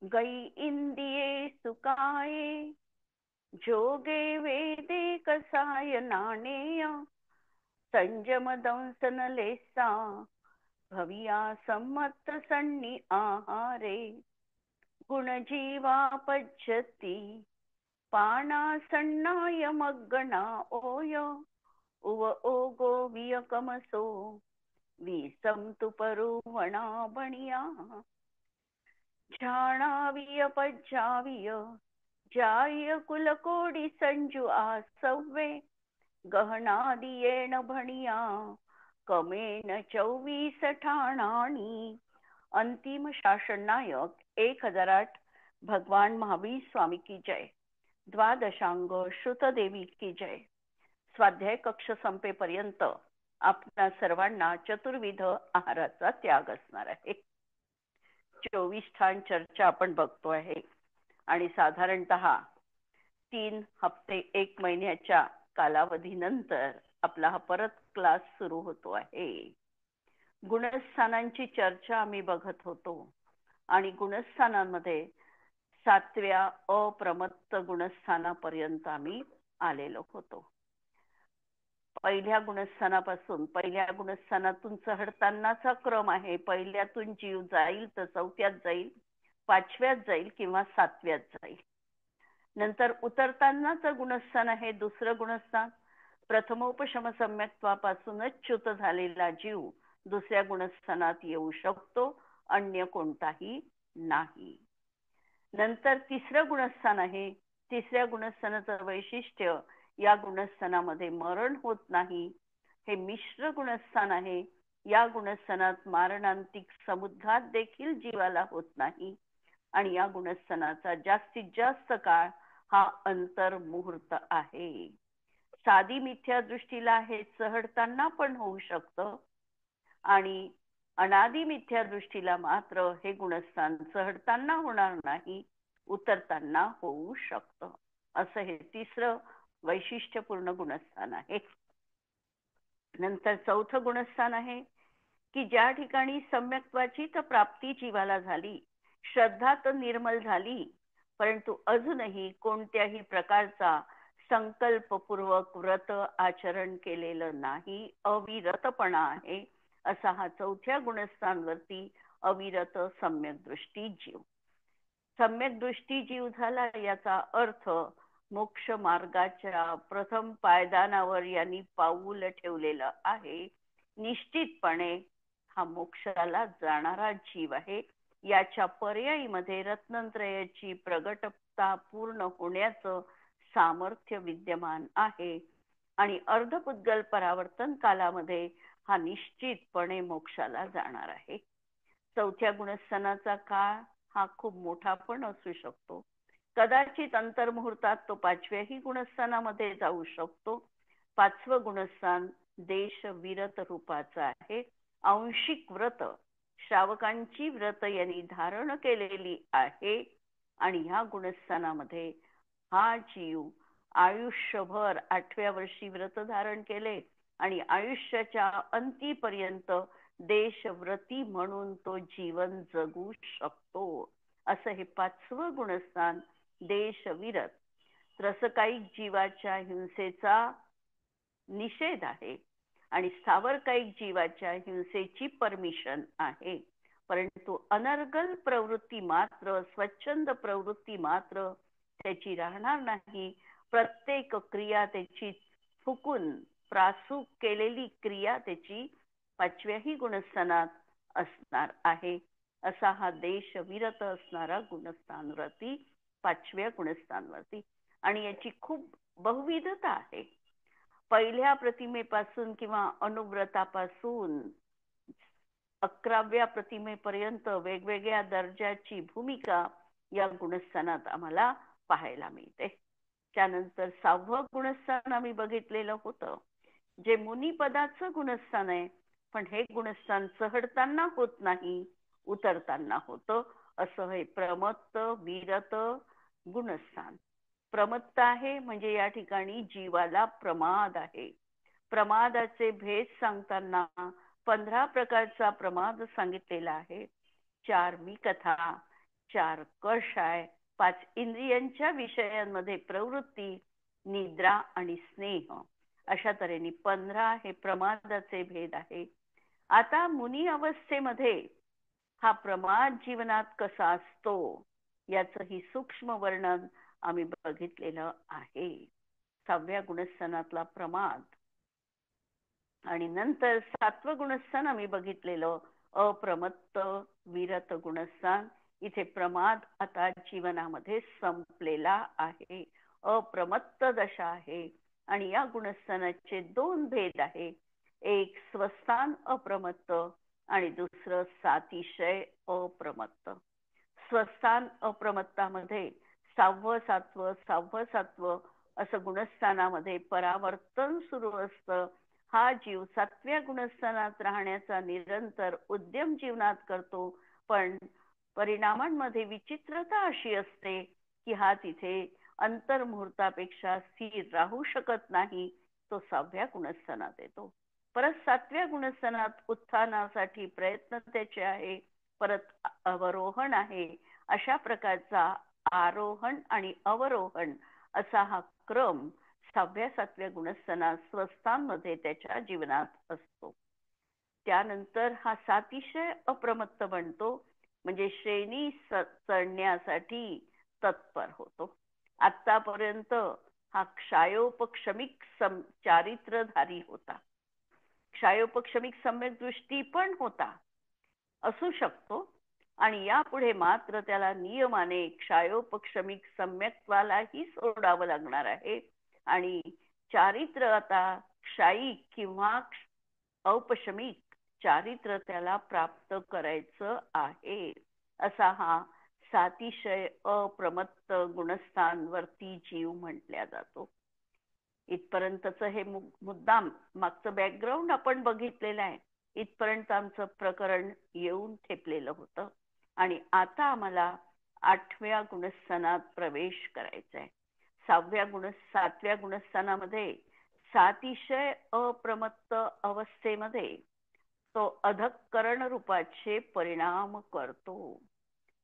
गई इंदिये सुकाये, जोगे वेदे कसाय नाणेय, संजम दंसन लेसा, भविया सम्मत सन्नी आहारे, गुणजीवा पज्जती, पाना सन्नाय मग्गणा ओय, उव ओगो वियकमसो, विसम तु परुवणा बणिया, झाणाविय पज्जाविय, जाय कुलकोडी संजू आसव्वे, गहनादियेण भणिया, कमेन 24 ठाणाणी. अंतिम शासन नायक 1008 भगवान महावीर स्वामी की जय. द्वादशांग श्रुतदेवी की जय. स्वाध्याय कक्ष संपेपर्यंत आपल्या सर्वांना चतुर्विध आहाराचा त्याग असणार आहे. 24 ठाण चर्चा आपण बघतो आहे आणि साधारणतः 3 हप्ते 1 महिन्याच्या कालावधीनंतर आपला हा परत क्लास सुरू होतो आहे. गुणस्थानांची चर्चा आम्ही बघत होतो आणि गुणस्थानांमध्ये 7व्या अप्रमत्त गुणस्थानापर्यंत आम्ही आलेलो होतो. पहिल्या गुणस्थानापासून पहिल्या गुणस्थानातून चढतानाचा क्रम आहे. पहिल्यातून जीव जाईल तर 4थ्यात जाईल, 5व्यात जाईल किंवा 7व्यात जाईल. नंतर उतरतानाचं गुणस्थान आहे दुसरं गुणस्थान. प्रथमोपशम सम्यक्त्वापासूनच च्युत झालेला जीव दुसऱ्या गुणस्थानात येऊ शकतो, अन्य कोणताही नाही. नंतर तिसरं गुणस्थान आहे. तिसऱ्या गुणस्थानाचं वैशिष्ट्य, या गुणस्थानामध्ये मरण होत नाही. हे मिश्र गुणस्थान आहे. या गुणस्थानात मारणांतिक समुद्घात देखील जीवाला होत नाही आणि या गुणस्थानाचा जास्तीत जास्त काळ हा अंतर्मुहूर्त आहे. साधी मिथ्या दृष्टीला हे चढताना पण होऊ शकतं आणि अनादि मिथ्या दृष्टीला मात्र हे गुणस्थान चढताना होणार नाही, उतरताना होऊ शकतं. असं हे तिसरं वैशिष्ट्यपूर्ण गुणस्थान आहे. नंतर चौथं गुणस्थान आहे की ज्या ठिकाणी सम्यक्त्वाची तर प्राप्ती जीवाला झाली, श्रद्धा तर निर्मल झाली, परंतु अजूनही कोणत्याही प्रकारचा संकल्पपूर्वक व्रत आचरण केलेलं नाही, अविरतपणा आहे. असा हा चौथ्या गुणस्थानवरती अविरत सम्यक दृष्टी जीव. सम्यक दृष्टी जीव झाला याचा अर्थ मोक्ष मार्गाच्या प्रथम पायदानावर यांनी पाऊल ठेवलेलं आहे. निश्चितपणे हा मोक्षाला जाणारा जीव आहे. याच्या पर्यायीमध्ये रत्नत्रयाची प्रगटता पूर्ण होण्याचं सामर्थ्य विद्यमान आहे आणि अर्धपुद्गल परावर्तन कालामध्ये हा निश्चितपणे मोक्षाला जाणार आहे. चौथ्या गुणस्थानाचा काळ हा खूप मोठा पण असू शकतो. कदाचित अंतर्मुहूर्तात तो 5व्याही गुणस्थानामध्ये जाऊ शकतो. 5वं गुणस्थान देश विरत रूपाचं आहे. आंशिक व्रत, श्रावकांची व्रत यांनी धारण केलेली आहे आणि ह्या गुणस्थानामध्ये हा जीव आयुष्यभर 8व्या वर्षी व्रत धारण केले आणि आयुष्याच्या अंतीपर्यंत देशव्रती म्हणून तो जीवन जगू शकतो. असं हे 5वं गुणस्थान देशविरत. त्रसकायिक जीवाच्या हिंसेचा निषेध आहे आणि स्थावरकायिक जीवाच्या हिंसेची परमिशन आहे. परंतु अनर्गल प्रवृत्ती मात्र, स्वच्छंद प्रवृत्ती मात्र त्याची राहणार नाही. प्रत्येक क्रिया त्याची फुकून प्रासूक केलेली क्रिया त्याची 5व्याही गुणस्थानात असणार आहे. असा हा देश विरत असणारा गुणस्थानवरती 5व्या गुणस्थानवरती. आणि याची खूप बहुविधता आहे. पहिल्या प्रतिमेपासून किंवा अनुव्रतापासून 11व्या प्रतिमेपर्यंत वेगवेगळ्या दर्जाची भूमिका या गुणस्थानात आम्हाला पाहायला मिळते. त्यानंतर 6वं गुणस्थान आम्ही बघितलेलं होतं, जे मुनिपदाचं गुणस्थान आहे. पण हे गुणस्थान चढताना होत नाही, उतरताना होतं. असं हे प्रमत्त विरत गुणस्थान. प्रमत्त आहे म्हणजे या ठिकाणी जीवाला प्रमाद आहे. प्रमादाचे भेद सांगताना 15 प्रकारचा प्रमाद सांगितलेला आहे. 4 मी कथा, 4 कषाय, 5 इंद्रियांच्या विषयांमध्ये प्रवृत्ती, निद्रा आणि स्नेह, अशा तऱ्हेने 15 हे प्रमादाचे भेद आहे. आता मुनी अवस्थेमध्ये हा प्रमाद जीवनात कसा असतो याचं ही सूक्ष्म वर्णन आम्ही बघितलेलं आहे. 6व्या गुणस्थानातला प्रमाद आणि नंतर 7वं गुणस्थान आम्ही बघितलेलं अप्रमत्त विरत गुणस्थान. इथे प्रमाद आता जीवनामध्ये संपलेला आहे, अप्रमत्त दशा आहे. आणि या गुणस्थानाचे 2 भेद आहे, एक स्वस्थान अप्रमत्त आणि दुसरं सातिशय अप्रमत्त. स्वस्थान अप्रमत्तामध्ये 6वं 7वं 6वं 7वं असं गुणस्थानामध्ये परावर्तन सुरू असतं. हा जीव 7व्या गुणस्थानात राहण्याचा निरंतर उद्यम जीवनात करतो, पण परिणामांमध्ये विचित्रता अशी असते की हा तिथे अंतर्मुहूर्तापेक्षा स्थिर राहू शकत नाही. तो 6व्या गुणस्थानात येतो. परत 7व्या गुणस्थानात उत्थानासाठी प्रयत्न त्याचे आहे, परत अवरोहण आहे. अशा प्रकारचा आरोहण आणि अवरोहण असा हा क्रम 6व्या 7व्या गुणस्थानात स्वस्थांमध्ये त्याच्या जीवनात असतो. त्यानंतर हा सातिशय अप्रमत्त बनतो, म्हणजे श्रेणी चढण्यासाठी तत्पर होतो. आतापर्यंत हा क्षायोपक्षमिक चारित्रधारी होता. क्षायोपक्षमिक सम्यक दृष्टी पण होता, असू शकतो, आणि यापुढे मात्र त्याला नियमाने क्षायोपक्षमिक सम्यक्त्वालाही सोडावं लागणार आहे. आणि चारित्र आता क्षायिक किंवा औपशमिक चारित्र त्याला प्राप्त करायचं आहे. असा हा सातिशय अप्रमत्त गुणस्थानवरती जीव म्हटल्या जातो. इथपर्यंतच हे मुद्दाम मागचं बॅकग्राऊंड आपण बघितलेलं आहे. इथपर्यंत आमचं प्रकरण येऊन ठेपलेलं होतं आणि आता आम्हाला 8व्या गुणस्थानात प्रवेश करायचा आहे. 7व्या गुणस्थानामध्ये सातिशय अप्रमत्त अवस्थेमध्ये तो अधःकरण रूपाचे परिणाम करतो.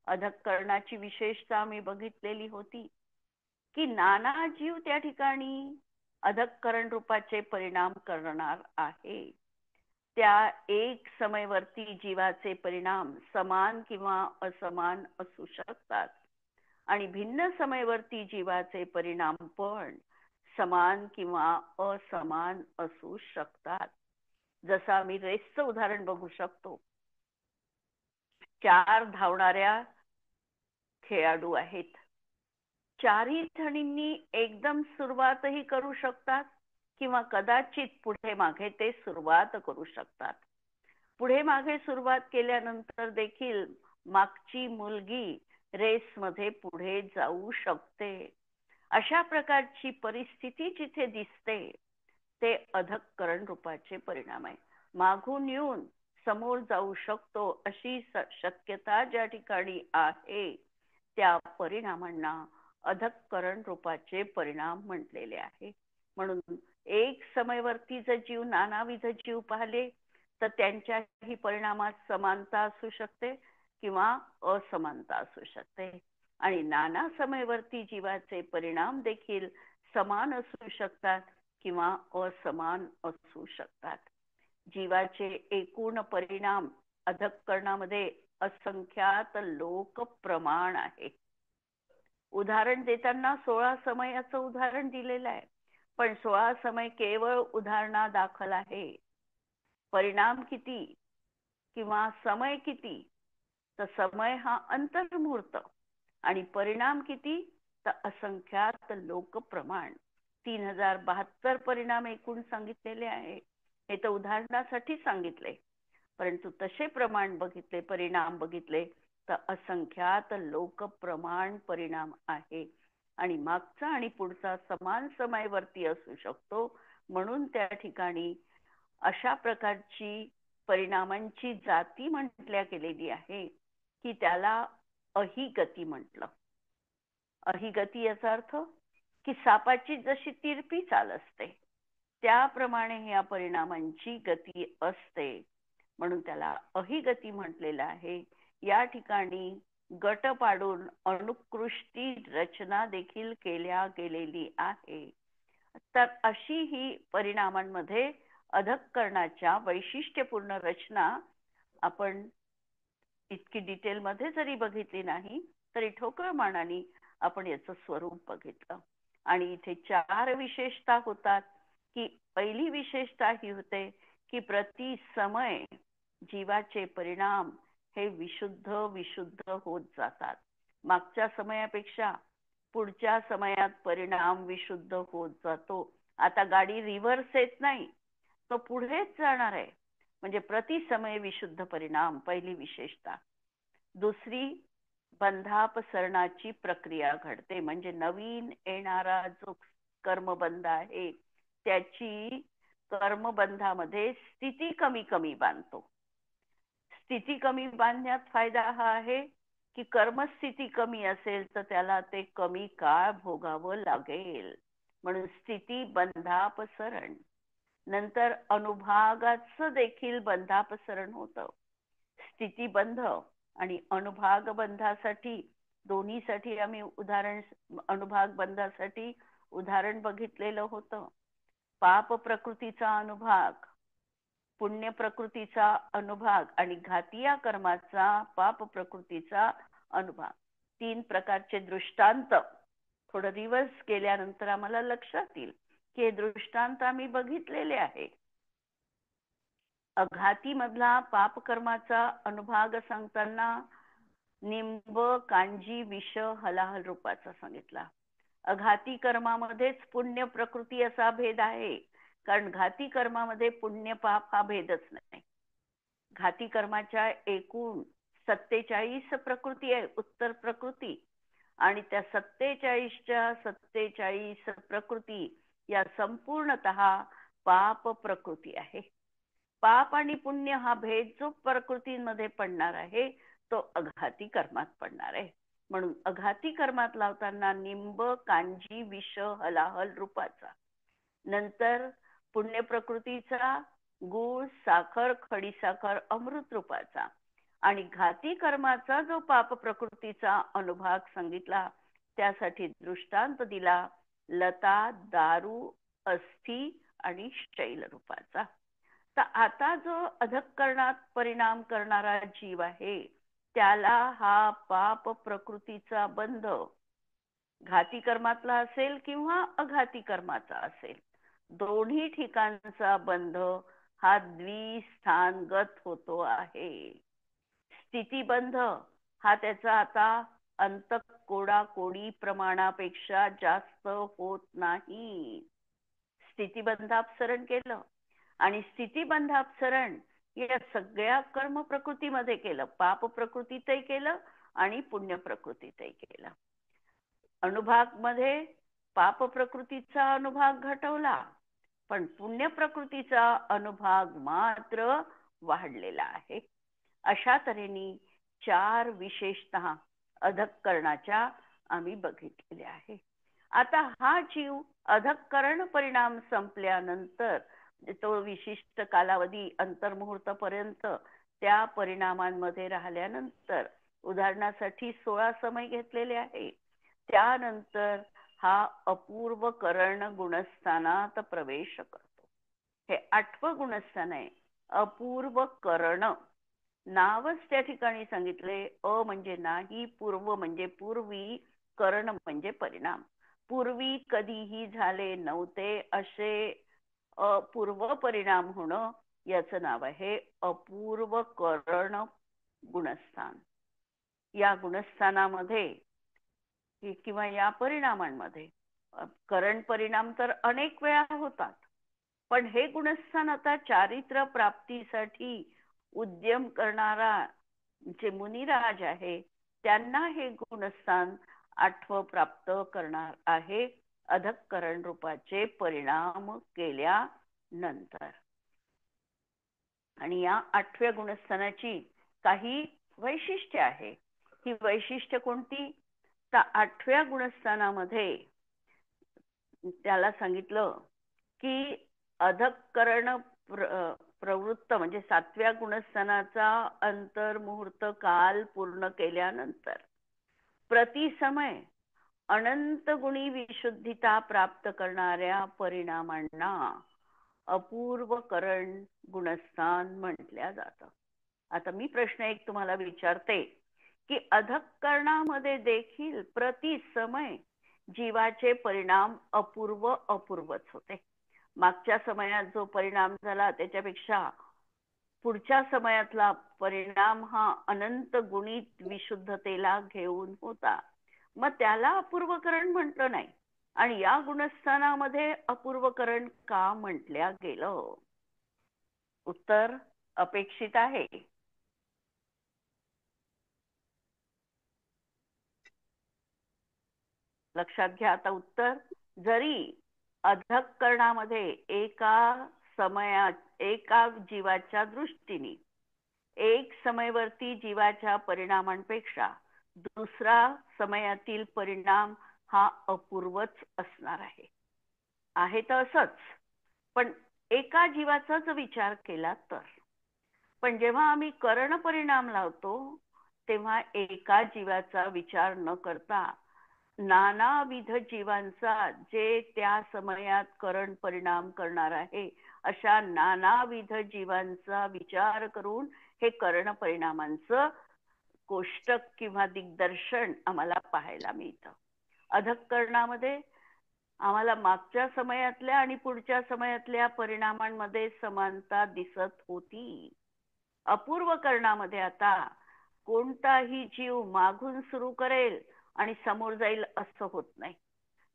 अधःकरणाची विशेषता आम्ही बघितलेली होती की नाना जीव त्या ठिकाणी अधःकरण रूपाचे परिणाम करणार आहे. त्या एक समयवर्ती जीवाचे परिणाम समान किंवा असमान असू शकतात आणि भिन्न समयवर्ती जीवाचे परिणाम पण समान किंवा असमान असू शकतात. जसं आम्ही रेसचं उदाहरण बघू शकतो. 4 धावणाऱ्या खेळाडू आहेत. 4ही जणींनी एकदम सुरुवातही करू शकतात किंवा कदाचित पुढे मागे ते सुरुवात करू शकतात. पुढे मागे सुरुवात केल्यानंतर देखील मागची मुलगी रेसमध्ये पुढे जाऊ शकते. अशा प्रकारची परिस्थिती जिथे दिसते ते अधःकरण रूपाचे परिणाम आहे. मागून येऊन समोर जाऊ शकतो अशी शक्यता ज्या ठिकाणी आहे त्या परिणामांना अधःकरण रूपाचे परिणाम म्हटलेले आहे. म्हणून एक समयवर्ती जर जीव नानाविध जीव पाहिले तर त्यांच्याही परिणामात समानता असू शकते किंवा असमानता असू शकते आणि नाना समयवर्ती जीवाचे परिणाम देखील समान असू शकतात किंवा असमान असू शकतात. जीवाचे एकूण परिणाम अधःकरणामध्ये असंख्यात लोक प्रमाण आहे. उदाहरण देताना 16 समयाचं उदाहरण दिलेलं आहे, पण 16 समय केवळ उदाहरणा दाखल आहे. परिणाम किती किंवा समय किती, तर समय हा अंतर्मुहूर्त आणि परिणाम किती, तर असंख्यात लोक प्रमाण. 3072 परिणाम एकूण सांगितलेले आहे. हे तर उदाहरणासाठी सांगितले, परंतु तसे प्रमाण बघितले, परिणाम बघितले तर असंख्यात लोक प्रमाण परिणाम आहे आणि मागचा आणि पुढचा समान समयवर्ती असू शकतो. म्हणून त्या ठिकाणी अशा प्रकारची परिणामांची जाती म्हटल्या गेलेली आहे की त्याला अहिगती म्हटलं. अहिगती याचा अर्थ की सापाची जशी तिरपी चाल असते त्याप्रमाणे या परिणामांची गती असते, म्हणून त्याला अहिगती म्हटलेलं आहे. या ठिकाणी गट पाडून अनुकृष्टी रचना देखील केल्या गेलेली आहे. तर अशी ही परिणामांमध्ये अधःकरणाच्या वैशिष्ट्यपूर्ण रचना आपण इतकी डिटेल मध्ये जरी बघितली नाही तरी ठोकळ मानाने आपण याचं स्वरूप बघितलं. आणि इथे 4 विशेषता होतात. की पहिली विशेषता ही होते की प्रति समय जीवाचे परिणाम हे विशुद्ध विशुद्ध होत जातात. मागच्या समयापेक्षा पुढच्या समयात परिणाम विशुद्ध होत जातो. आता गाडी रिव्हर्स येत नाही, तो पुढेच जाणार आहे. म्हणजे प्रति समय विशुद्ध परिणाम पहिली विशेषता. दुसरी, बंधापसरणाची प्रक्रिया घडते. म्हणजे नवीन येणारा जो कर्मबंध आहे त्याची कर्मबंधामध्ये स्थिती कमी कमी बांधतो. स्थिती कमी बांधण्यात फायदा हा आहे की कर्मस्थिती कमी असेल तर त्याला ते कमी काळ भोगावं लागेल. म्हणून स्थिती बंधापसरण. नंतर अनुभागाचं देखील बंधापसरण होतं. स्थितीबंध आणि अनुभाग बंधासाठी दोन्हीसाठी आम्ही उदाहरण अनुभाग बंधासाठी उदाहरण बघितलेलं होतं. पाप प्रकृतीचा अनुभाग, पुण्य प्रकृतीचा अनुभाग आणि घातिया कर्माचा पाप प्रकृतीचा अनुभाग. 3 प्रकारचे दृष्टांत थोडं रिव्हर्स केल्यानंतर आम्हाला लक्षात येईल की हे दृष्टांत आम्ही बघितलेले आहे. अघाती मधला पाप कर्माचा अनुभाग सांगताना निंब कांजी विष हलाहल रूपाचा सांगितला. अघाती कर्मामध्येच पुण्य प्रकृती असा भेद आहे. कारण घाती कर्मामध्ये पुण्य पाप हा भेदच नाही. घाती कर्माच्या एकूण 47 प्रकृती आहे, उत्तर प्रकृती. आणि त्या 47च्या 47 प्रकृती या संपूर्णतः पाप प्रकृती आहे. पाप आणि पुण्य हा भेद जो प्रकृतीमध्ये पडणार आहे तो अघाती कर्मात पडणार आहे. म्हणून अघाती कर्मात लावताना निंब कांजी विष हलाहल रूपाचा. नंतर पुण्य प्रकृतीचा गुळ साखर खडीसाखर अमृत रूपाचा. आणि घाती कर्माचा जो पाप प्रकृतीचा अनुभाग सांगितला त्यासाठी दृष्टांत दिला लता दारू अस्थी आणि शैल रूपाचा. तर आता जो अधःकरणात परिणाम करणारा जीव आहे त्याला हा पाप प्रकृतीचा बंध घाती कर्मातला असेल किंवा अघाती कर्माचा असेल, दोन्ही ठिकाणचा बंध हा द्विस्थानगत होतो आहे. स्थितीबंध हा त्याचा आता अंतकोडा कोडी प्रमाणापेक्षा जास्त होत नाही. स्थितीबंधापसरण केलं आणि स्थितीबंधापसरण या सगळ्या कर्म प्रकृतीमध्ये केलं. पाप प्रकृतीतही केलं आणि पुण्य प्रकृतीतही केलं. अनुभाग मध्ये पाप प्रकृतीचा अनुभाग घटवला पण पुण्य प्रकृतीचा अनुभाग मात्र वाढलेला आहे. अशा तऱ्हेने 4 विशेषतः अधःकरणाच्या आम्ही बघितलेल्या आहे. आता हा जीव अधःकरण परिणाम संपल्यानंतर तो विशिष्ट कालावधी अंतर्मुहूर्तापर्यंत त्या परिणामांमध्ये राहिल्यानंतर उदाहरणासाठी 16 समय घेतलेले आहे. त्यानंतर हा अपूर्व करण गुणस्थानात प्रवेश करतो. हे 8वं गुणस्थान आहे, अपूर्व करण. नावच त्या ठिकाणी सांगितले. अ म्हणजे नाही, पूर्व म्हणजे पूर्वी, करण म्हणजे परिणाम. पूर्वी कधीही झाले नव्हते असे अपूर्व परिणाम होणं याचं नाव आहे अपूर्व करण गुणस्थान. या गुणस्थानामध्ये किंवा या परिणामांमध्ये करण परिणाम तर अनेक वेळा होतात पण हे गुणस्थान आता चारित्र्य प्राप्तीसाठी उद्यम करणारा जे मुनिराज आहे त्यांना हे गुणस्थान 8वं प्राप्त करणार आहे अधःकरण रूपाचे परिणाम केल्यानंतर. आणि या 8व्या गुणस्थानाची काही वैशिष्ट्ये आहे. ही वैशिष्ट्य कोणती? तर 8व्या गुणस्थानामध्ये त्याला सांगितलं की अधःकरण प्रवृत्त म्हणजे 7व्या गुणस्थानाचा अंतर्मुहूर्त काल पूर्ण केल्यानंतर प्रतिसमय अनंत गुणी विशुद्धीता प्राप्त करणाऱ्या परिणामांना अपूर्व करण गुणस्थान म्हटल्या जातं. आता मी प्रश्न एक तुम्हाला विचारते की अधःकरणामध्ये देखील प्रतिसमय जीवाचे परिणाम अपूर्वच होते. मागच्या समयात जो परिणाम झाला त्याच्यापेक्षा पुढच्या समयातला परिणाम हा अनंत गुणित विशुद्धतेला घेऊन होता. मग त्याला अपूर्वकरण म्हटलं नाही. आणि या गुणस्थानामध्ये अपूर्वकरण का म्हटल्या गेलं? उत्तर अपेक्षित आहे. लक्षात घ्या आता उत्तर. जरी अधःकरणामध्ये एका जीवाच्या दृष्टीने एक समयवर्ती जीवाच्या परिणामांपेक्षा दुसरा समयातील परिणाम हा अपूर्वच असणार आहे तर असंच. पण एका जीवाचा जर विचार केला तर, पण जेव्हा आम्ही करण परिणाम लावतो तेव्हा एका जीवाचा विचार न करता नानाविध जीवांचा जे त्या समयात करण परिणाम करणार आहे अशा नानाविध जीवांचा विचार करून हे कर्ण परिणामांचं कोष्टक किंवा दिग्दर्शन आम्हाला पाहायला मिळतं. अधःकरणामध्ये आम्हाला मागच्या समयातल्या आणि पुढच्या समयातल्या परिणामांमध्ये समानता दिसत होती. अपूर्व करणामध्ये आता कोणताही जीव मागून सुरू करेल आणि समोर जाईल असं होत नाही.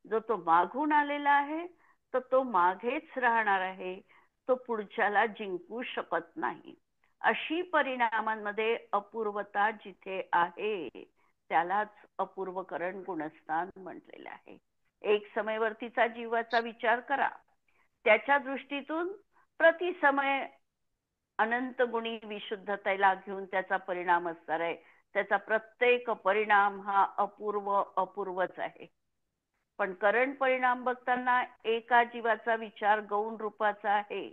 जो तो मागून आलेला आहे तर तो मागेच राहणार आहे, तो पुढच्याला जिंकू शकत नाही. अशी परिणामांमध्ये अपूर्वता जिथे आहे त्यालाच अपूर्वकरण गुणस्थान म्हटलेलं आहे. एक समयवर्तीचा जीवाचा विचार करा, त्याच्या दृष्टीतून प्रतिसमय अनंत गुणी विशुद्धतेला घेऊन त्याचा परिणाम असणार आहे. त्याचा प्रत्येक परिणाम हा अपूर्वच आहे. पण करण परिणाम बघताना एका जीवाचा विचार गौण रूपाचा आहे.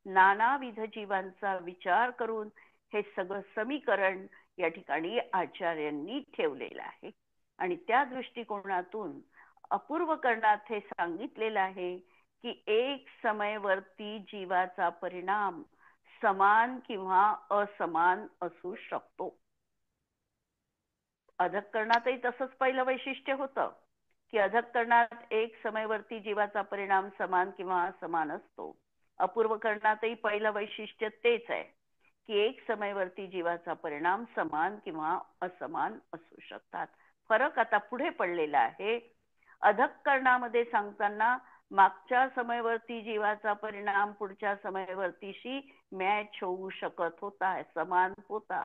नानाविध जीवांचा विचार करून हे सगळं समीकरण या ठिकाणी आचार्यांनी ठेवलेलं आहे. आणि त्या दृष्टिकोनातून अपूर्वकरणात हे सांगितलेलं आहे की एक समयवर्ती जीवाचा परिणाम समान किंवा असमान असू शकतो. अधःकरणातही तसंच पहिलं वैशिष्ट्य होतं की अधःकरणात एक समयवर्ती जीवाचा परिणाम समान किंवा असमान असतो. अपूर्वकरणातही पहिलं वैशिष्ट्य तेच आहे की एक समयवर्ती जीवाचा परिणाम समान किंवा असमान असू शकतात. फरक आता पुढे पडलेला आहे. अधःकरणामध्ये सांगताना मागच्या समयवर्ती जीवाचा परिणाम पुढच्या समयवर्तीशी मॅच होऊ शकत होता, समान होता.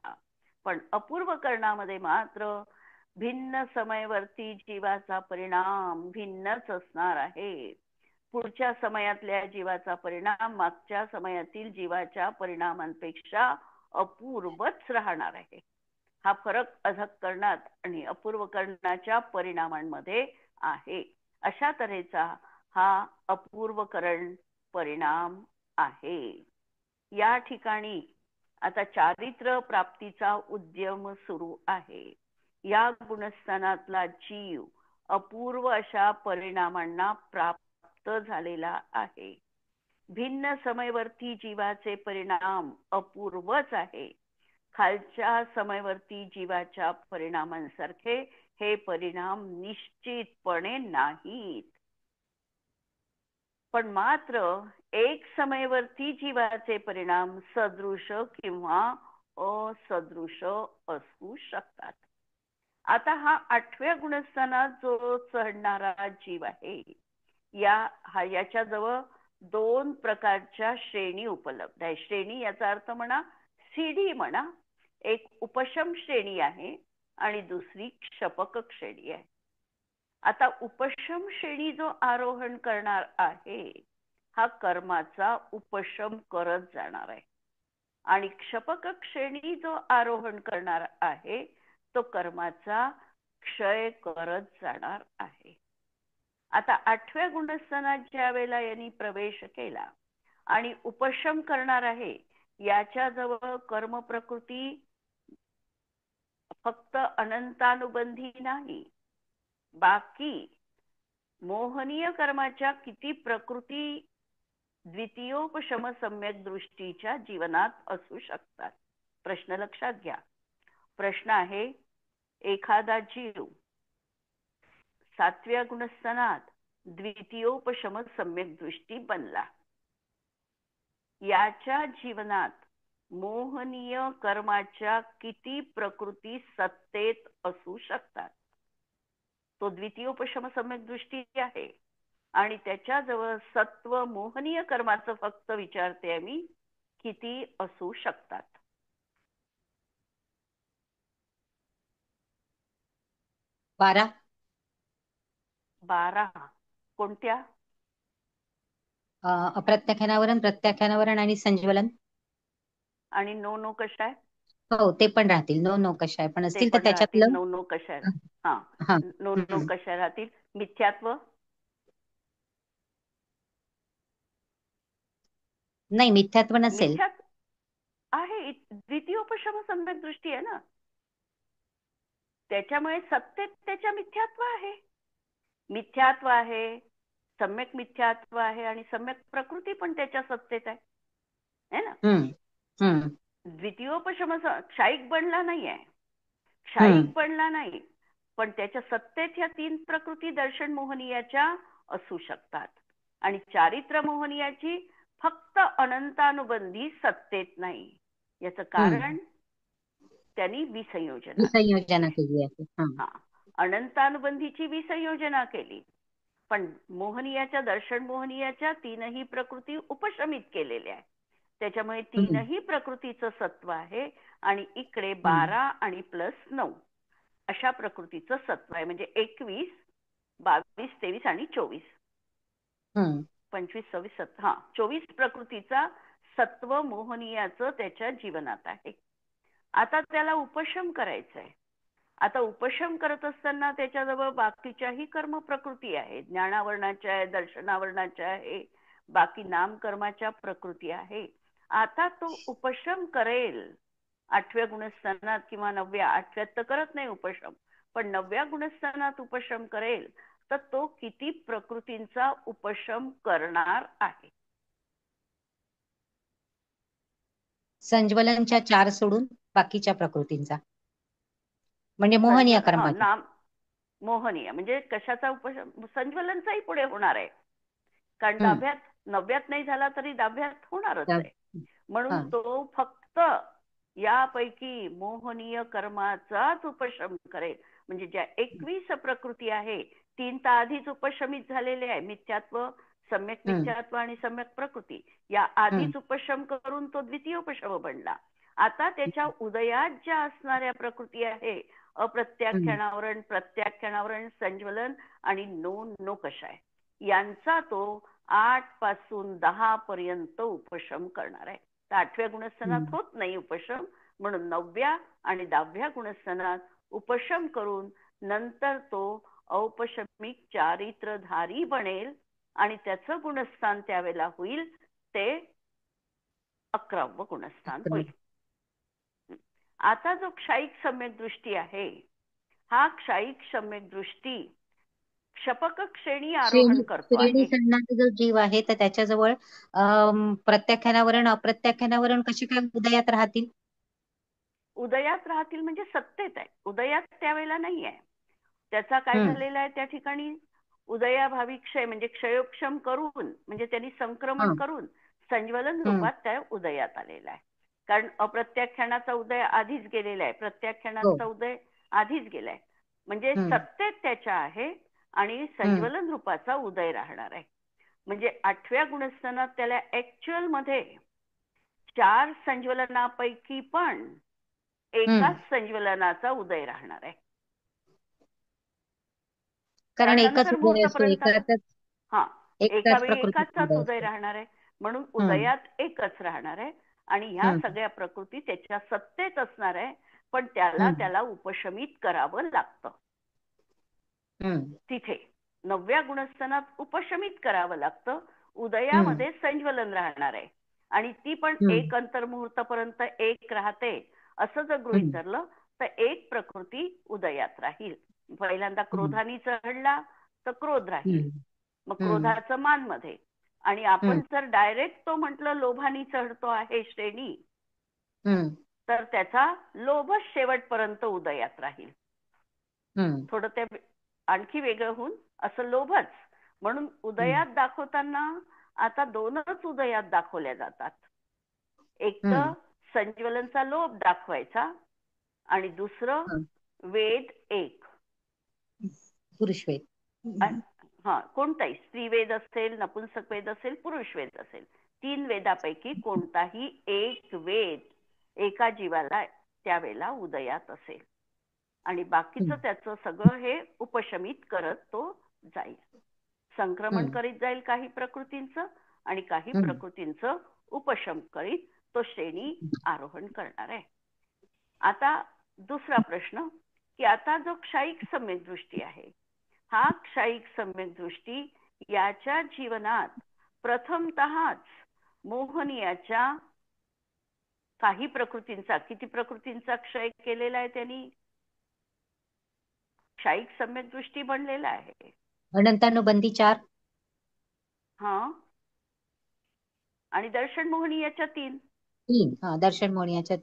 पण अपूर्वकरणामध्ये मात्र भिन्न समयवर्ती जीवाचा परिणाम भिन्नच असणार आहे. पुढच्या समयातल्या जीवाचा परिणाम मागच्या समयातील जीवाच्या परिणामांपेक्षा अपूर्वच राहणार आहे. हा फरक अधःकरणात आणि अपूर्वकरणाच्या परिणामांमध्ये आहे. अशा तऱ्हेचा हा अपूर्वकरण परिणाम आहे. या ठिकाणी आता चारित्र्य प्राप्तीचा उद्यम सुरू आहे. या गुणस्थानातला जीव अपूर्व अशा परिणामांना प्राप्त झालेला आहे. भिन्न समयवर्ती जीवाचे परिणाम अपूर्वच आहे. खालच्या समयवर्ती जीवाच्या परिणामांसारखे हे परिणाम निश्चितपणे नाहीत. पण मात्र एक समयवर्ती जीवाचे परिणाम सदृश किंवा असदृश असू शकतात. आता हा 8व्या गुणस्थानात जो चढणारा जीव आहे याच्या जवळ 2 प्रकारच्या श्रेणी उपलब्ध आहे. श्रेणी याचा अर्थ म्हणा सीडी म्हणा. एक उपशम श्रेणी आहे आणि दुसरी क्षपक श्रेणी आहे. आता उपशम श्रेणी जो आरोहण करणार आहे हा कर्माचा उपशम करत जाणार आहे आणि क्षपक श्रेणी जो आरोहण करणार आहे तो कर्माचा क्षय करत जाणार आहे. आता 8व्या गुणस्थानात ज्या वेळेला यांनी प्रवेश केला आणि उपशम करणार आहे याच्याजवळ कर्म प्रकृती फक्त अनंतानुबंधी नाही, बाकी मोहनीय कर्माच्या किती प्रकृती द्वितीयोपशम सम्यक दृष्टीच्या जीवनात असू शकतात. प्रश्न लक्षात घ्या. प्रश्न आहे, एखादा जीव सात्व्या गुणस्थानात द्वितीयोपशम सम्यक दृष्टी बनला, याच्या जीवनात मोहनीय कर्माच्या किती प्रकृती सत्तेत असू शकतात. तो द्वितीयोपशम सम्यक दृष्टी आहे आणि त्याच्याजवळ सत्व मोहनीय कर्माचं फक्त विचारते मी, किती असू शकतात. 12. 12. कोणत्या? अप्रत्याख्यानावरण, प्रत्याख्यानावरण आणि संज्वलन. आणि नो नो कशा आहे? हो, ते पण राहतील. नो नो कशा आहे पण ते असतील तर पण राहतील. त्याच्यातलं. नो नो कशा? हा, हा. नो नो कशा राहतील? मिथ्यात्व नाही, मिथ्यात्व नसेल. मिथ्यात्व आहे. द्वितीयोपशम सम्यक दृष्टी आहे ना, त्याच्यामुळे सत्तेत त्याच्या मिथ्यात्व आहे. मिथ्यात्व आहे, सम्यक मिथ्यात्व आहे आणि सम्यक प्रकृती पण त्याच्या सत्तेत आहे ना. द्वितीयोपशम क्षायिक बनला नाहीये, क्षायिक बनला नाही, पण त्याच्या सत्तेत ह्या 3 प्रकृती दर्शन मोहनीयाच्या असू शकतात. आणि चारित्र मोहनीयाची फक्त अनंतानुबंधी सत्तेत नाही. याचं कारण त्यांनी विसंयोजना केली आहे. हा, अनंतानुबंधीची विसंयोजना केली, पण मोहनीयाच्या दर्शन मोहनीयाच्या 3ही प्रकृती उपशमित केलेल्या आहे. त्याच्यामुळे 3ही प्रकृतीचं सत्व आहे आणि इकडे 12 आणि +9 अशा प्रकृतीचं सत्व आहे. म्हणजे 21, 22, 23 आणि 24, 25, 26, 27, हा 24 प्रकृतीचा सत्व मोहनीयाचं त्याच्या जीवनात आहे. आता त्याला उपशम करायचंय. आता उपशम करत असताना त्याच्याजवळ बाकीच्याही कर्म प्रकृती आहे, ज्ञानावरणाच्या आहे, दर्शनावरणाच्या आहे, बाकी नामकर्माच्या प्रकृती आहे. आता तो उपशम करेल 8व्या गुणस्थानात किंवा 9व्या, 8व्यात तर करत नाही उपशम, पण 9व्या गुणस्थानात उपशम करेल, तर तो किती प्रकृतींचा उपशम करणार आहे? संज्वलनच्या 4 सोडून बाकीच्या प्रकृतींचा, म्हणजे मोहनीय कर्माचा. नाम मोहनीय म्हणजे कशाचा उपशम? संज्वलनचाही पुढे होणार आहे, कारण 9व्यात नाही झाला तरी 10व्यात होणारच आहे. म्हणून तो फक्त यापैकी मोहनीय कर्माचाच उपशम करेल. म्हणजे ज्या 21 प्रकृती आहे, 3 तर आधीच उपशमित झालेले आहे, मिथ्यात्व, सम्यक मिथ्यात्व आणि सम्यक प्रकृती, या आधीच उपशम करून तो द्वितीयोपशम बनला. आता त्याच्या उदयात ज्या असणाऱ्या प्रकृती आहे, अप्रत्याख्यानावरण, प्रत्याख्यानावरण, संज्वलन आणि नो नो कषाय, यांचा तो 8 पासून 10 पर्यंत उपशम करणार आहे. तर 8व्या गुणस्थानात होत नाही उपशम, म्हणून 9व्या आणि 10व्या गुणस्थानात उपशम करून नंतर तो औपशमिक चारित्रधारी बनेल आणि त्याचं गुणस्थान त्यावेळेला होईल ते 11वं गुणस्थान होईल. आता जो क्षायिक सम्यक दृष्टी आहे, हा क्षायिक सम्यक दृष्टी क्षपक श्रेणी आरोहण करतो आहे. जो जीव आहे तर त्याच्याजवळ प्रत्याख्यानावरण, अप्रत्याख्यानावरण कशी काय उदयात राहतील? उदयात राहतील म्हणजे सत्तेत आहे, उदयात त्यावेळेला नाही आहे. त्याचा काय झालेला आहे, त्या ठिकाणी उदयाभावी क्षय म्हणजे क्षयोक्षम करून, म्हणजे त्यांनी संक्रमण करून संज्वलन रूपात त्या उदयात आलेला आहे. कारण अप्रत्याख्यानाचा उदय आधीच गेलेला आहे, प्रत्याख्यानाचा उदय आधीच गेलाय, म्हणजे सत्तेत त्याच्या आहे आणि संज्वलन रूपाचा उदय राहणार आहे. म्हणजे 8व्या गुणस्थानात त्याला ऍक्च्युअल मध्ये 4 संज्वलनापैकी पण एकाच संज्वलनाचा उदय राहणार आहे. कारण एकच उदय असतो, एका वेळी एकाचाच उदय राहणार आहे, म्हणून उदयात एकच राहणार आहे. आणि ह्या सगळ्या प्रकृती त्याच्या सत्तेत असणार आहे, पण त्याला उपशमित करावं लागतं. तिथे 9व्या गुणस्थानात उपशमित करावं लागतं, उदयामध्ये संज्वलन राहणार आहे. आणि ती पण एक अंतर्मुहूर्तापर्यंत एक राहते असं जर गृहीत धरलं तर एक प्रकृती उदयात राहील. पहिल्यांदा क्रोधानी चढला तर क्रोध राहील, मग क्रोधाचं मान मध्ये. आणि आपण जर डायरेक्ट तो म्हटलं लोभानी चढतो आहे श्रेणी, तर त्याचा लोभच शेवटपर्यंत उदयात राहील. थोडं ते आणखी वेगळं होऊन असं लोभच. म्हणून उदयात दाखवताना आता दोनच उदयात दाखवल्या जातात. एक तर संज्वलनचा लोभ दाखवायचा आणि दुसरं वेद एक, पुरुष वेद. हा कोणताही स्त्रीवेद असेल, नपुंसक वेद असेल, पुरुष वेद असेल, 3 वेदापैकी कोणताही एक वेद एका जीवाला त्यावेळेला उदयात असेल आणि बाकीचं त्याचं सगळं हे उपशमित करत तो जाईल, संक्रमण करीत जाईल काही प्रकृतींचं आणि काही प्रकृतींचं उपशम करीत तो श्रेणी आरोहण करणार आहे. आता दुसरा प्रश्न की आता जो क्षयिक सम्यक दृष्टी आहे, हा क्षयिक सम्यक दृष्टी याच्या जीवनात प्रथमतःच मोहनीयाच्या काही प्रकृतींचा, किती प्रकृतींचा क्षय केलेला आहे त्यांनी, क्षयिक सम्यक दृष्टी बनलेला आहे. अनंतानुबंधी 4 हा आणि दर्शन मोहनीयाच्या 3 दर्शन मोहनीयाच्या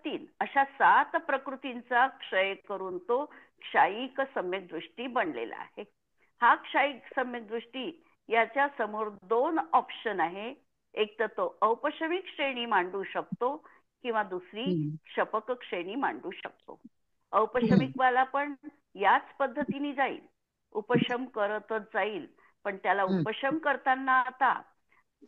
3 अशा 7 प्रकृतींचा क्षय करून तो क्षयिक सम्यक दृष्टी बनलेला आहे. हा क्षयिक सम्यक दृष्टी याच्या समोर 2 ऑप्शन आहे. एक तर तो औपशमिक श्रेणी मांडू शकतो किंवा दुसरी क्षपक श्रेणी मांडू शकतो. औपशमिक वाला पण याच पद्धतीने जाईल, उपशम करतच जाईल, पण त्याला उपशम करताना आता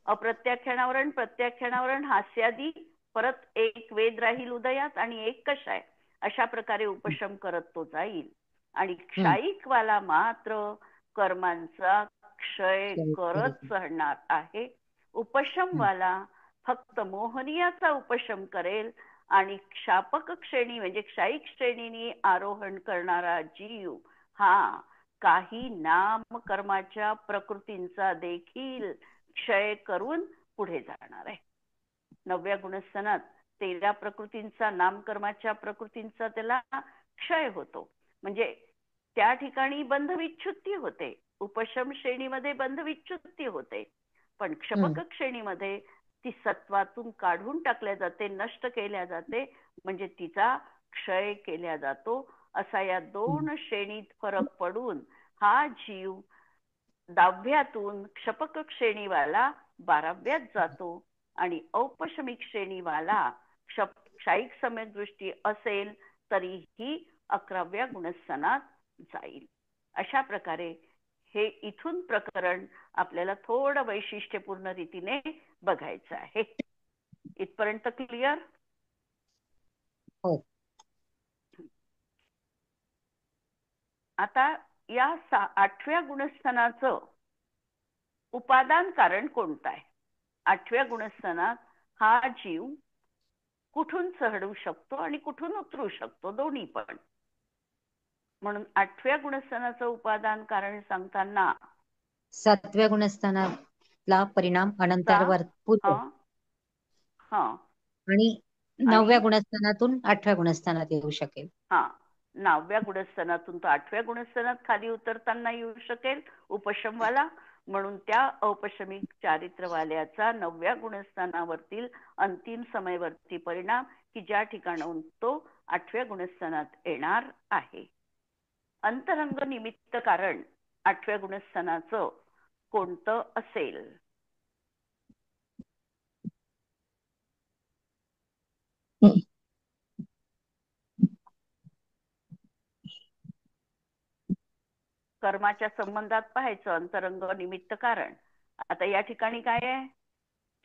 अप्रत्याख्यानावरण, प्रत्याख्यानावरण, हास्यादी, परत एक वेद राहील उदयात आणि एक कषाय, अशा प्रकारे उपशम करत तो जाईल. आणि क्षयिक वाला मात्र कर्मांचा क्षय करत चढणार आहे. उपशम वाला फक्त मोहनीयाचा उपशम करेल आणि क्षापक श्रेणी म्हणजे क्षयिक श्रेणीने आरोहण करणारा जीव हा काही नाम कर्माच्या प्रकृतींचा देखील क्षय करून पुढे जाणार आहे. 9व्या गुणस्थानात 13 प्रकृतींचा, नामकर्माच्या प्रकृतींचा त्याला क्षय होतो. म्हणजे त्या ठिकाणी बंधविच्छुत्ती होते. उपशम श्रेणीमध्ये बंधविच्छुत्ती होते, पण क्षपक श्रेणीमध्ये ती सत्वातून काढून टाकल्या जाते, नष्ट केल्या जाते, म्हणजे तिचा क्षय केल्या जातो. असा या 2 श्रेणीत फरक पडून हा जीव 10व्यातून क्षपक श्रेणीवाला 12व्यात जातो आणि औपशमिक श्रेणीवाला क्षयिक सम्यक दृष्टी असेल तरीही 11व्या गुणस्थानात जाईल. अशा प्रकारे हे इथून प्रकरण आपल्याला थोडं वैशिष्ट्यपूर्ण रीतीने बघायचं आहे. इथपर्यंत क्लिअर? हो. आता या 8व्या गुणस्थानाचं उपादान कारण कोणतं आहे? 8व्या गुणस्थानात हा जीव कुठून चढू शकतो आणि कुठून उतरू शकतो, दोन्ही पण. म्हणून 8व्या गुणस्थानाचं उपादान कारण सांगताना 7व्या गुणस्थानाला परिणाम अनंतरवर आणि 9व्या गुणस्थानातून 8व्या गुणस्थानात येऊ शकेल. 9व्या गुणस्थानातून तो 8व्या गुणस्थानात खाली उतरताना येऊ शकेल उपशमवाला. म्हणून त्या औपशमिक चारित्रवाल्याचा 9व्या गुणस्थानावरील अंतिम समयवर्ती परिणाम की ज्या ठिकाणाहून तो 8व्या गुणस्थानात येणार आहे. अंतरंग निमित्त कारण 8व्या गुणस्थानाचं कोणतं असेल? कर्माच्या संबंधात पाहायचं अंतरंग निमित्त कारण. आता या ठिकाणी काय आहे?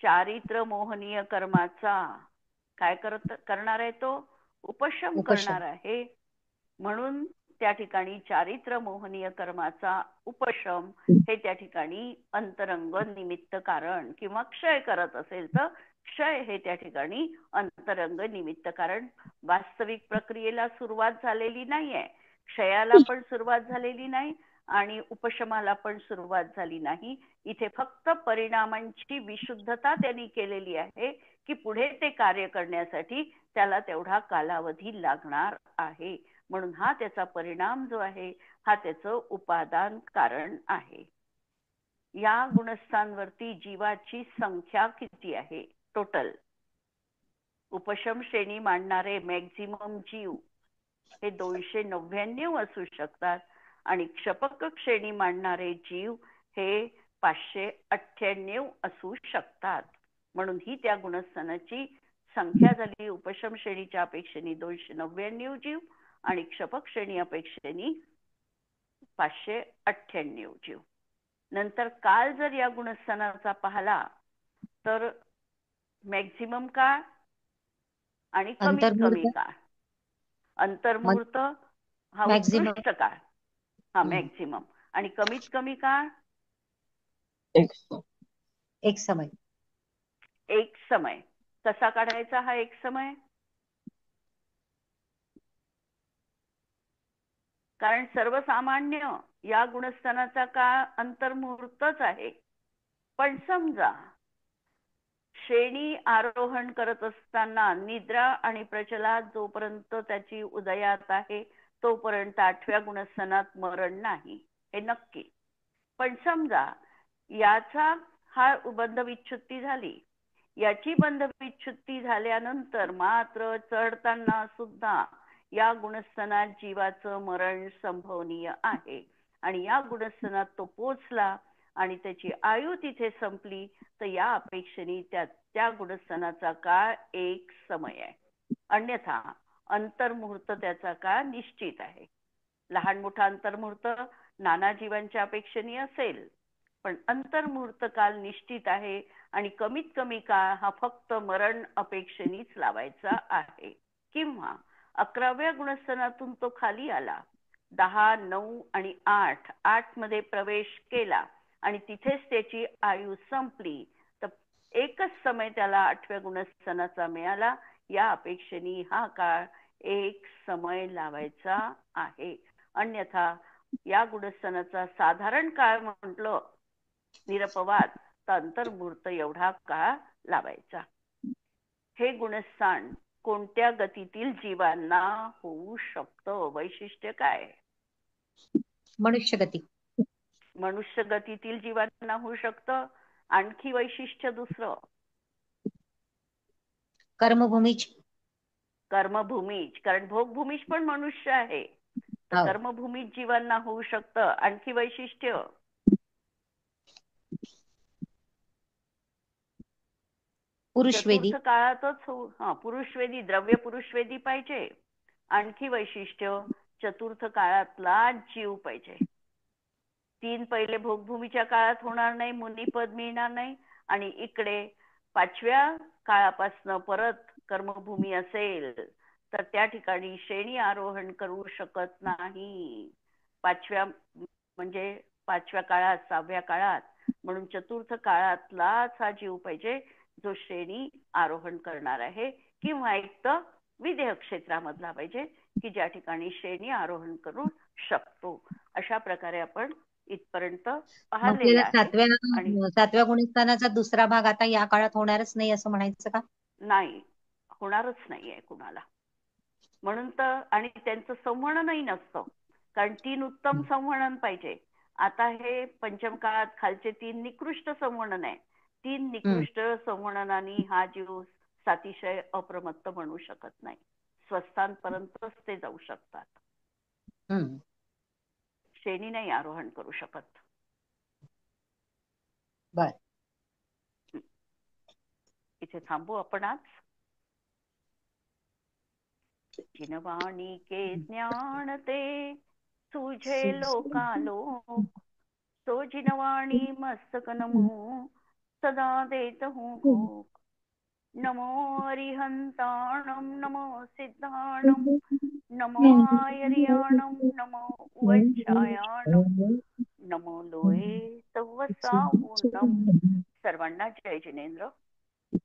चारित्र मोहनीय कर्माचा काय करणार आहे? तो उपशम करणार आहे. म्हणून त्या ठिकाणी चारित्र मोहनीय कर्माचा उपशम हे त्या ठिकाणी अंतरंग निमित्त कारण, किंवा क्षय करत असेल तर क्षय हे त्या ठिकाणी अंतरंग निमित्त कारण. वास्तविक प्रक्रियेला सुरुवात झालेली नाहीये, क्षयाला पण सुरुवात झालेली नाही आणि उपशमाला पण सुरुवात झाली नाही. इथे फक्त परिणामांची विशुद्धता त्यांनी केलेली आहे की पुढे ते कार्य करण्यासाठी त्याला तेवढा कालावधी लागणार आहे. म्हणून हा त्याचा परिणाम जो आहे हा त्याचं उपादान कारण आहे. या गुणस्थांवरती जीवाची संख्या किती आहे टोटल? उपशम श्रेणी मांडणारे मॅक्झिमम जीव हे 299 असू शकतात आणि क्षपक श्रेणी मांडणारे जीव हे 598 असू शकतात. म्हणून ही त्या गुणस्थानाची संख्या झाली. उपशम श्रेणीच्या अपेक्षेने 299 जीव आणि क्षपक श्रेणी अपेक्षेने 598 जीव. नंतर काल जर या गुणस्थानाचा पाहिला तर मॅक्झिमम काळ आणि कमीत कमी काळ. अंतर्मुहूर्त हा उत्कृष्ट काळ, हा मॅक्झिमम, आणि कमीत कमी काळ एक समय. एक समय. कसा काढायचा हा एक समय? कारण सर्वसामान्य या गुणस्थानाचा काळ अंतर्मुहूर्तच आहे. पण समजा श्रेणी आरोहण करत असताना निद्रा आणि प्रचलात जोपर्यंत त्याची उदयात आहे तोपर्यंत 8व्या गुणस्थानात मरण नाही, हे नक्की. पण समजा याचा हा बंध विच्छुत्ती झाली, याची बंध विच्छुत्ती झाल्यानंतर मात्र चढताना सुद्धा या गुणस्थानात जीवाचं मरण संभवनीय आहे. आणि या गुणस्थानात तो पोचला आणि त्याची आयु तिथे संपली तर या अपेक्षेने त्या गुणस्थानाचा काळ एक समय आहे. अन्यथा अंतर्मुहूर्त त्याचा काळ निश्चित आहे. लहान मोठा अंतर्मुहूर्त नाना जीवांच्या अपेक्षेने असेल, पण अंतर्मुहूर्त काल निश्चित आहे आणि कमीत कमी काळ हा फक्त मरण अपेक्षेनेच लावायचा आहे. किंवा 11व्या गुणस्थानातून तो खाली आला, 10, 9 आणि 8 मध्ये प्रवेश केला आणि तिथेच त्याची आयु संपली तर एकच समय त्याला 8व्या गुणस्थानाचा मिळाला. या अपेक्षेने हा काळ एक समय लावायचा आहे. अन्यथा या गुणस्थानाचा साधारण काळ म्हटलं निरपवाद तर अंतर्मुहूर्त एवढा काळ लावायचा. हे गुणस्थान कोणत्या गतीतील जीवांना होऊ शकतं? वैशिष्ट्य काय? मनुष्य गती. मनुष्य गतीतील जीवांना होऊ शकतं. आणखी वैशिष्ट्य दुसरं? कर्मभूमीच. कर्मभूमीच, कारण भोगभूमीच पण मनुष्य आहे तर कर्मभूमीच जीवांना होऊ शकतं. आणखी वैशिष्ट्य? पुरुषवेदी. चतुर्थ काळातच पुरुषवेदी, द्रव्य पुरुषवेदी पाहिजे. आणखी वैशिष्ट्य चतुर्थ काळातला जीव पाहिजे. 3 पहिले भोगभूमीच्या काळात होणार नाही, मुनिपद मिळणार नाही. आणि इकडे 5व्या काळापासून परत कर्मभूमी असेल तर त्या ठिकाणी श्रेणी आरोहण करू शकत नाही. 5व्या म्हणजे 5व्या काळात, 6व्या काळात. म्हणून चतुर्थ काळातलाच हा जीव पाहिजे जो श्रेणी आरोहण करणार आहे. किंवा एक तर विदेह क्षेत्रामधला पाहिजे की ज्या ठिकाणी श्रेणी आरोहण करू शकतो. अशा प्रकारे आपण इथपर्यंत पाहिलेलं आहे. 7व्या गुणस्थानाचा दुसरा भाग आता या काळात होणारच नाही असं म्हणायचं का? नाही, होणारच नाहीये कुणाला. म्हणून तर आणि त्यांचं संवहनही नसतं, कारण 3 उत्तम संवहन पाहिजे. आता हे पंचम काळात खालचे 3 निकृष्ट संवहन आहे. 3 निकृष्ट संवहनांनी हा जीव सातिशय अप्रमत्त बनू शकत नाही. स्वस्थांपर्यंतच ते जाऊ शकतात. श्रेणी नाही आरोहण करू शकत. बर, इथे थांबू आपण आज. जिनवाणी के ज्ञान ते तुझे लोकालोक, सो जिनवाणी मस्तक नमो सदा देत हूँ घोक. नमो अरिहंताणम नमो सिद्धाणम नमो आयर्याणम नमो उवच्छायाणम नमो लोये तव साहूनम. सर्वांना जय जिनेंद्र.